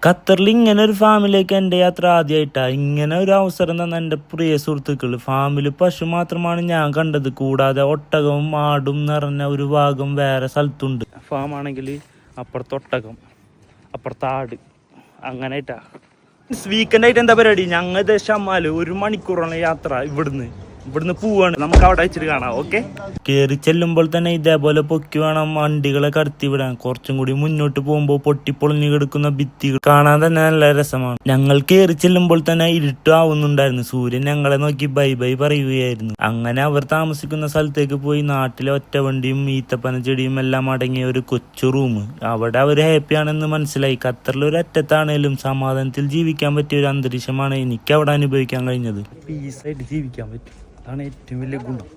ഖത്തറിൽ ഇങ്ങനെ ഒരു ഫാമിലേക്ക് എൻ്റെ യാത്ര ആദ്യമായിട്ടാ. ഇങ്ങനെ ഒരു അവസരം തന്നെ എൻ്റെ പ്രിയ സുഹൃത്തുക്കൾ. ഫാമിൽ പശു മാത്രമാണ് ഞാൻ കണ്ടത്, കൂടാതെ ഒട്ടകവും ആടും നിറഞ്ഞ ഒരു ഭാഗം വേറെ സ്ഥലത്തുണ്ട്. ഫാം ആണെങ്കിൽ അപ്പുറത്ത് ഒട്ടകം, അപ്പുറത്ത് ആട്, അങ്ങനെയായിട്ടാ. വീക്കെൻഡ് ആയിട്ട് എന്താ പരിപാടി? ഞങ്ങൾ ഷമ്മാല് 1 മണിക്കൂറാണ് യാത്ര. ഇവിടുന്ന് പോവാണ്. നമുക്ക് അവിടെ വെച്ചിട്ട് കാണാം. ഓക്കെ. കയറി ചെല്ലുമ്പോൾ തന്നെ ഇതേപോലെ പൊക്കി വേണം വണ്ടികളെ കടത്തി വിടാൻ. കുറച്ചും കൂടി മുന്നോട്ട് പോകുമ്പോൾ പൊട്ടിപ്പൊളിഞ്ഞു കിടക്കുന്ന ഭിത്തികൾ കാണാൻ തന്നെ നല്ല രസമാണ്. ഞങ്ങൾ കയറി ചെല്ലുമ്പോൾ തന്നെ ഇരുട്ട് ആവുന്നുണ്ടായിരുന്നു. സൂര്യൻ ഞങ്ങളെ നോക്കി ബൈ ബൈ പറയുകയായിരുന്നു. അങ്ങനെ അവർ താമസിക്കുന്ന സ്ഥലത്തേക്ക് പോയി. നാട്ടിലെ ഒറ്റവണ്ടിയും ഈത്തപ്പന ചെടിയും എല്ലാം അടങ്ങിയ ഒരു കൊച്ചു റൂം. അവിടെ അവർ ഹാപ്പിയാണെന്ന് മനസ്സിലായി. ഖത്തറിൽ ഒരു അറ്റത്താണേലും സമാധാനത്തിൽ ജീവിക്കാൻ പറ്റിയ ഒരു അന്തരീക്ഷമാണ് എനിക്ക് അവിടെ അനുഭവിക്കാൻ കഴിഞ്ഞത്. പീസായിട്ട് ജീവിക്കാൻ പറ്റും. അതാണ് ഏറ്റവും വലിയ ഗുണം.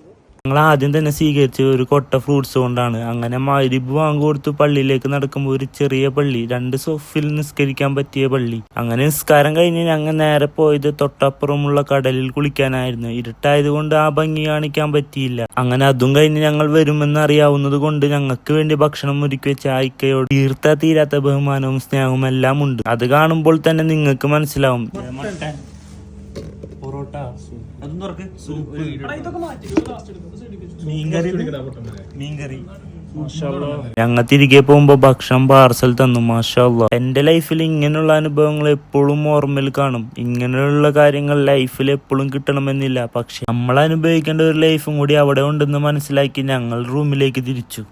ഞങ്ങൾ ആദ്യം തന്നെ സ്വീകരിച്ച ഒരു കൊട്ട ഫ്രൂട്ട്സ് കൊണ്ടാണ്. അങ്ങനെ മഗ്‌രിബ് ബാങ്ക് കൊടുത്ത് പള്ളിയിലേക്ക് നടക്കുമ്പോൾ ഒരു ചെറിയ പള്ളി, 2 സൊഫിൽ നിസ്കരിക്കാൻ പറ്റിയ പള്ളി. അങ്ങനെ നിസ്കാരം കഴിഞ്ഞ് ഞങ്ങൾ നേരെ പോയത് തൊട്ടപ്പുറമുള്ള കടലിൽ കുളിക്കാനായിരുന്നു. ഇരുട്ടായത് കൊണ്ട് ആ ഭംഗി കാണിക്കാൻ പറ്റിയില്ല. അങ്ങനെ അതും കഴിഞ്ഞ് ഞങ്ങൾ വരുമെന്ന് അറിയാവുന്നത് കൊണ്ട് ഞങ്ങൾക്ക് വേണ്ടി ഭക്ഷണം ഒരുക്കി വെച്ച ആയിക്കയോട് തീരാത്ത ബഹുമാനവും സ്നേഹവും എല്ലാം ഉണ്ട്. അത് കാണുമ്പോൾ തന്നെ നിങ്ങൾക്ക് മനസ്സിലാവും. പൊറോട്ട, മീൻകറി. ഞങ്ങൾ തിരികെ പോകുമ്പോ ഭക്ഷണം പാർസൽ തന്നു. മാഷാ അല്ലാഹ്. എന്റെ ലൈഫിൽ ഇങ്ങനെയുള്ള അനുഭവങ്ങൾ എപ്പോഴും ഓർമ്മയിൽ കാണും. ഇങ്ങനെയുള്ള കാര്യങ്ങൾ ലൈഫിൽ എപ്പോഴും കിട്ടണമെന്നില്ല, പക്ഷെ നമ്മൾ അനുഭവിക്കേണ്ട ഒരു ലൈഫും കൂടി അവിടെ ഉണ്ടെന്ന് മനസ്സിലാക്കി ഞങ്ങൾ റൂമിലേക്ക് തിരിച്ചു.